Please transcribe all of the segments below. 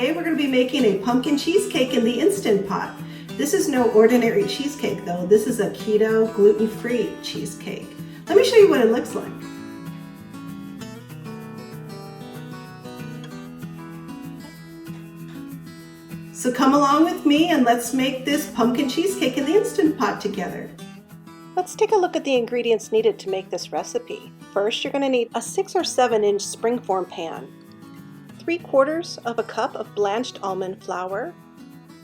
Today we're going to be making a pumpkin cheesecake in the Instant Pot. This is no ordinary cheesecake though. This is a keto, gluten-free cheesecake. Let me show you what it looks like. So come along with me and let's make this pumpkin cheesecake in the Instant Pot together. Let's take a look at the ingredients needed to make this recipe. First, you're going to need a 6 or 7 inch springform pan, 3/4 of a cup of blanched almond flour,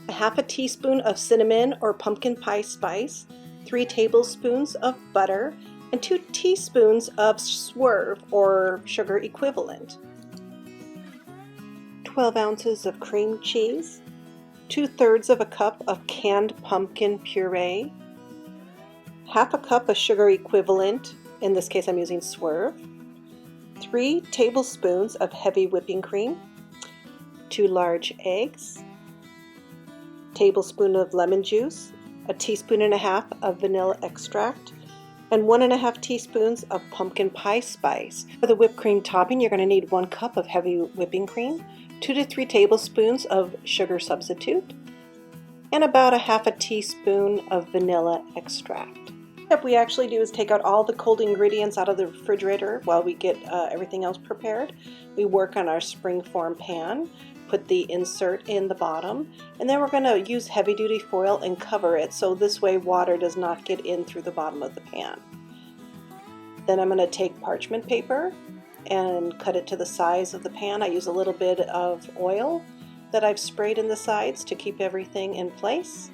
a half a teaspoon of cinnamon or pumpkin pie spice, 3 tablespoons of butter, and 2 teaspoons of Swerve or sugar equivalent, 12 ounces of cream cheese, 2/3 of a cup of canned pumpkin puree, half a cup of sugar equivalent, in this case I'm using Swerve, 3 tablespoons of heavy whipping cream, 2 large eggs, tablespoon of lemon juice, a teaspoon and a half of vanilla extract, and 1.5 teaspoons of pumpkin pie spice. For the whipped cream topping, you're going to need 1 cup of heavy whipping cream, 2 to 3 tablespoons of sugar substitute, and about 1/2 teaspoon of vanilla extract. What we actually do is take out all the cold ingredients out of the refrigerator while we get everything else prepared. We work on our springform pan, put the insert in the bottom, and then we're going to use heavy duty foil and cover it so this way water does not get in through the bottom of the pan. Then I'm going to take parchment paper and cut it to the size of the pan. I use a little bit of oil that I've sprayed in the sides to keep everything in place.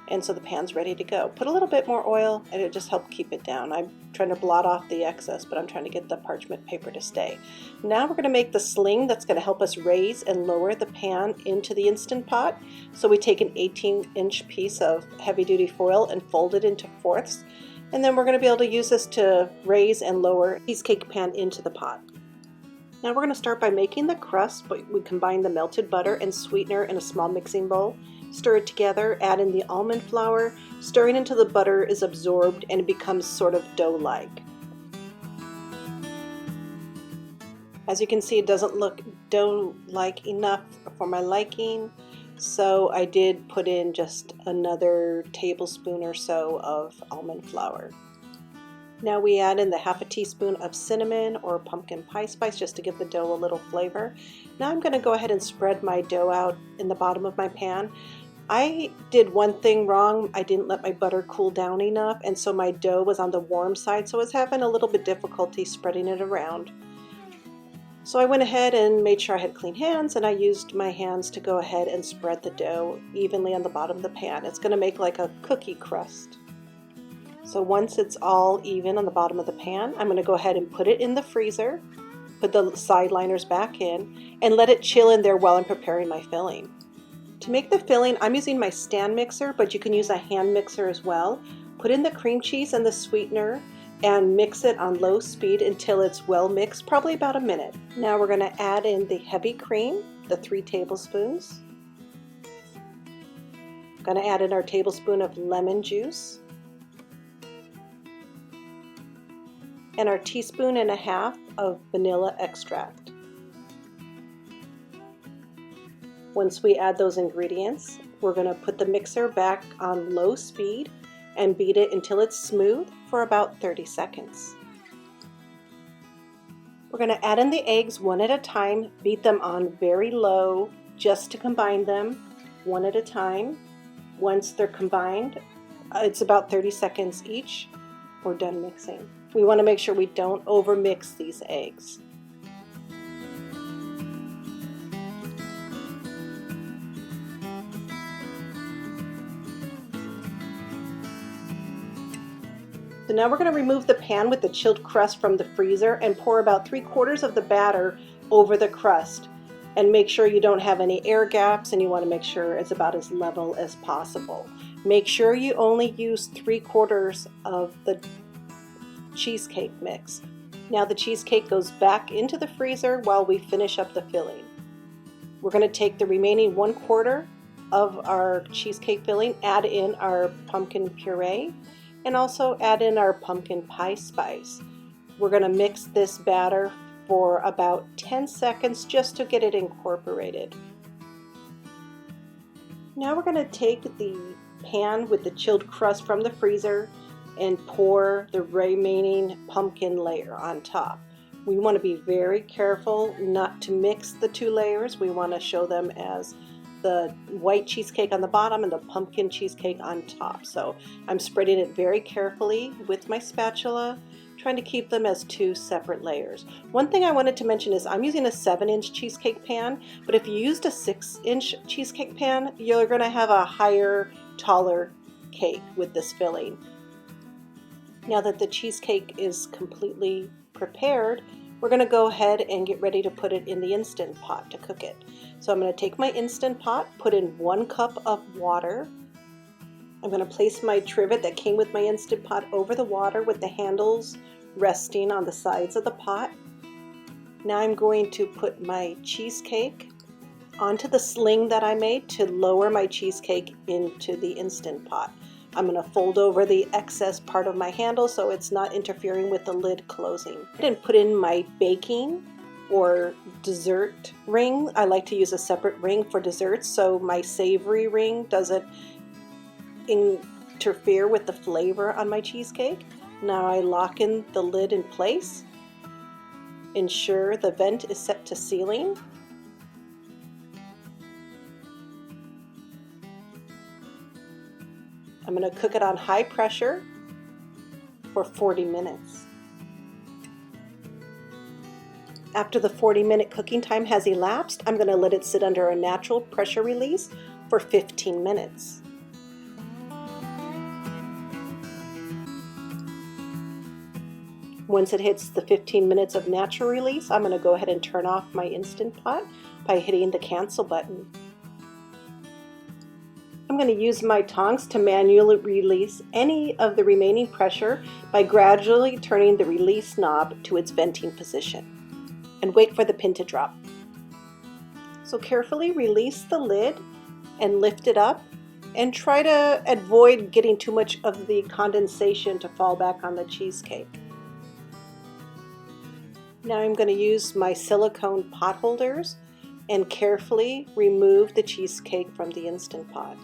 And so the pan's ready to go. Put a little bit more oil and it just helps keep it down. I'm trying to blot off the excess, but I'm trying to get the parchment paper to stay. Now we're going to make the sling that's going to help us raise and lower the pan into the Instant Pot. So we take an 18-inch piece of heavy-duty foil and fold it into fourths. And then we're going to be able to use this to raise and lower the cheesecake pan into the pot. Now we're going to start by making the crust, but we combine the melted butter and sweetener in a small mixing bowl. Stir it together, add in the almond flour, stirring until the butter is absorbed and it becomes sort of dough-like. As you can see, it doesn't look dough-like enough for my liking, so I did put in just another tablespoon or so of almond flour. Now we add in the 1/2 teaspoon of cinnamon or pumpkin pie spice just to give the dough a little flavor. Now I'm going to go ahead and spread my dough out in the bottom of my pan. I did one thing wrong. I didn't let my butter cool down enough, and so my dough was on the warm side, so I was having a little bit difficulty spreading it around. So I went ahead and made sure I had clean hands, and I used my hands to go ahead and spread the dough evenly on the bottom of the pan. It's going to make like a cookie crust. So once it's all even on the bottom of the pan, I'm going to go ahead and put it in the freezer, put the side liners back in, and let it chill in there while I'm preparing my filling. To make the filling, I'm using my stand mixer, but you can use a hand mixer as well. Put in the cream cheese and the sweetener and mix it on low speed until it's well mixed, probably about a minute. Now we're going to add in the heavy cream, the 3 tablespoons. I'm going to add in our tablespoon of lemon juice, and our 1.5 teaspoons of vanilla extract. Once we add those ingredients, we're going to put the mixer back on low speed and beat it until it's smooth for about 30 seconds. We're going to add in the eggs one at a time, beat them on very low just to combine them one at a time. Once they're combined, it's about 30 seconds each, we're done mixing. We want to make sure we don't overmix these eggs. So now we're going to remove the pan with the chilled crust from the freezer and pour about 3/4 of the batter over the crust. And make sure you don't have any air gaps, and you want to make sure it's about as level as possible. Make sure you only use 3/4 of the cheesecake mix. Now the cheesecake goes back into the freezer while we finish up the filling. We're going to take the remaining 1/4 of our cheesecake filling, add in our pumpkin puree, and also add in our pumpkin pie spice. We're going to mix this batter for about 10 seconds just to get it incorporated. Now we're going to take the pan with the chilled crust from the freezer and pour the remaining pumpkin layer on top. We want to be very careful not to mix the two layers. We want to show them as the white cheesecake on the bottom and the pumpkin cheesecake on top. So I'm spreading it very carefully with my spatula, trying to keep them as two separate layers. One thing I wanted to mention is I'm using a 7-inch cheesecake pan, but if you used a 6-inch cheesecake pan, you're going to have a higher, taller cake with this filling. Now that the cheesecake is completely prepared, we're going to go ahead and get ready to put it in the Instant Pot to cook it. So I'm going to take my Instant Pot, put in 1 cup of water. I'm going to place my trivet that came with my Instant Pot over the water with the handles resting on the sides of the pot. Now I'm going to put my cheesecake onto the sling that I made to lower my cheesecake into the Instant Pot. I'm going to fold over the excess part of my handle so it's not interfering with the lid closing. And put in my baking or dessert ring. I like to use a separate ring for desserts so my savory ring doesn't interfere with the flavor on my cheesecake. Now I lock in the lid in place. Ensure the vent is set to sealing. I'm going to cook it on high pressure for 40 minutes. After the 40-minute cooking time has elapsed, I'm going to let it sit under a natural pressure release for 15 minutes. Once it hits the 15 minutes of natural release, I'm going to go ahead and turn off my Instant Pot by hitting the cancel button. I'm going to use my tongs to manually release any of the remaining pressure by gradually turning the release knob to its venting position and wait for the pin to drop. So carefully release the lid and lift it up and try to avoid getting too much of the condensation to fall back on the cheesecake. Now I'm going to use my silicone pot holders and carefully remove the cheesecake from the Instant Pot.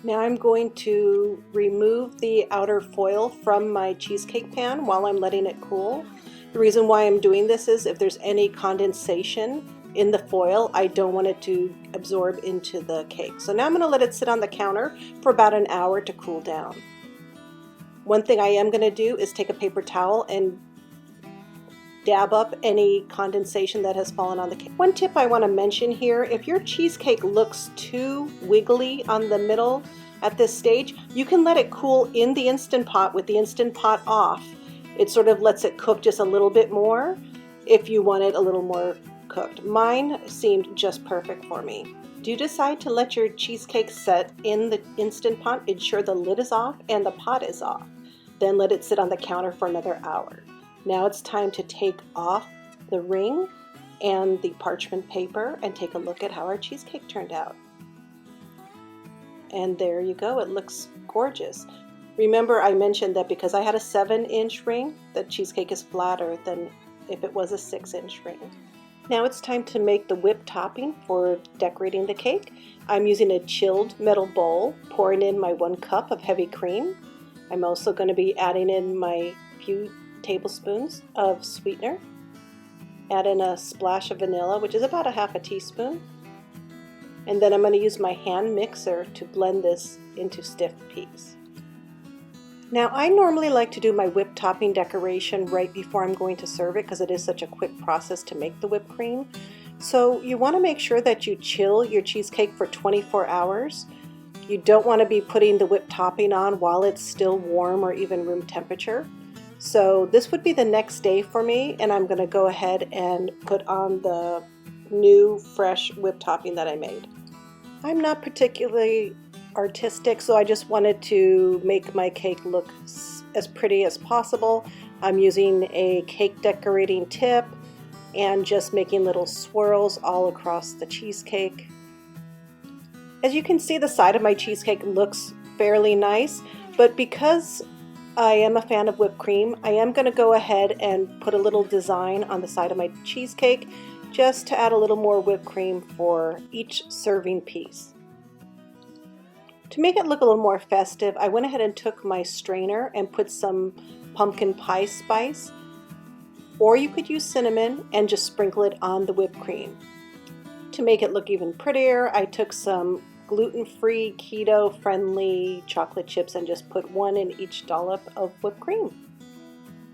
Now I'm going to remove the outer foil from my cheesecake pan while I'm letting it cool. The reason why I'm doing this is if there's any condensation in the foil, I don't want it to absorb into the cake. So now I'm going to let it sit on the counter for about an hour to cool down. One thing I am going to do is take a paper towel and dab up any condensation that has fallen on the cake. One tip I want to mention here, if your cheesecake looks too wiggly on the middle at this stage, you can let it cool in the Instant Pot with the Instant Pot off. It sort of lets it cook just a little bit more if you want it a little more cooked. Mine seemed just perfect for me. Do you decide to let your cheesecake set in the Instant Pot, ensure the lid is off and the pot is off. Then let it sit on the counter for another hour. Now it's time to take off the ring and the parchment paper and take a look at how our cheesecake turned out. And there you go, it looks gorgeous. Remember I mentioned that because I had a 7-inch ring, the cheesecake is flatter than if it was a 6-inch ring. Now it's time to make the whipped topping for decorating the cake. I'm using a chilled metal bowl, pouring in my 1 cup of heavy cream. I'm also going to be adding in my few tablespoons of sweetener. Add in a splash of vanilla, which is about a half a teaspoon. And then I'm going to use my hand mixer to blend this into stiff peaks. Now I normally like to do my whipped topping decoration right before I'm going to serve it because it is such a quick process to make the whipped cream. So you want to make sure that you chill your cheesecake for 24 hours. You don't want to be putting the whipped topping on while it's still warm or even room temperature. So this would be the next day for me, and I'm going to go ahead and put on the new fresh whipped topping that I made. I'm not particularly artistic, so I just wanted to make my cake look as pretty as possible. I'm using a cake decorating tip and just making little swirls all across the cheesecake. As you can see, the side of my cheesecake looks fairly nice, but because I am a fan of whipped cream, I am going to go ahead and put a little design on the side of my cheesecake just to add a little more whipped cream for each serving piece. To make it look a little more festive, I went ahead and took my strainer and put some pumpkin pie spice, or you could use cinnamon and just sprinkle it on the whipped cream. To make it look even prettier, I took some gluten-free, keto-friendly chocolate chips and just put one in each dollop of whipped cream.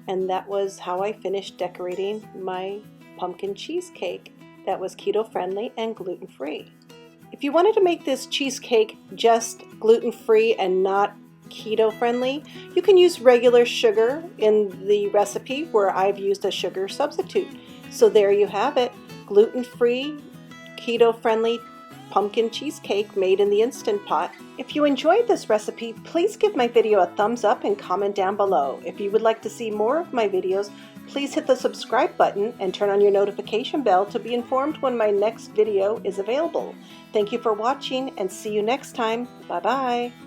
And that was how I finished decorating my pumpkin cheesecake that was keto-friendly and gluten-free. If you wanted to make this cheesecake just gluten-free and not keto-friendly, you can use regular sugar in the recipe where I've used a sugar substitute. So there you have it, gluten-free, keto-friendly pumpkin cheesecake made in the Instant Pot. If you enjoyed this recipe, please give my video a thumbs up and comment down below. If you would like to see more of my videos, please hit the subscribe button and turn on your notification bell to be informed when my next video is available. Thank you for watching and see you next time. Bye-bye.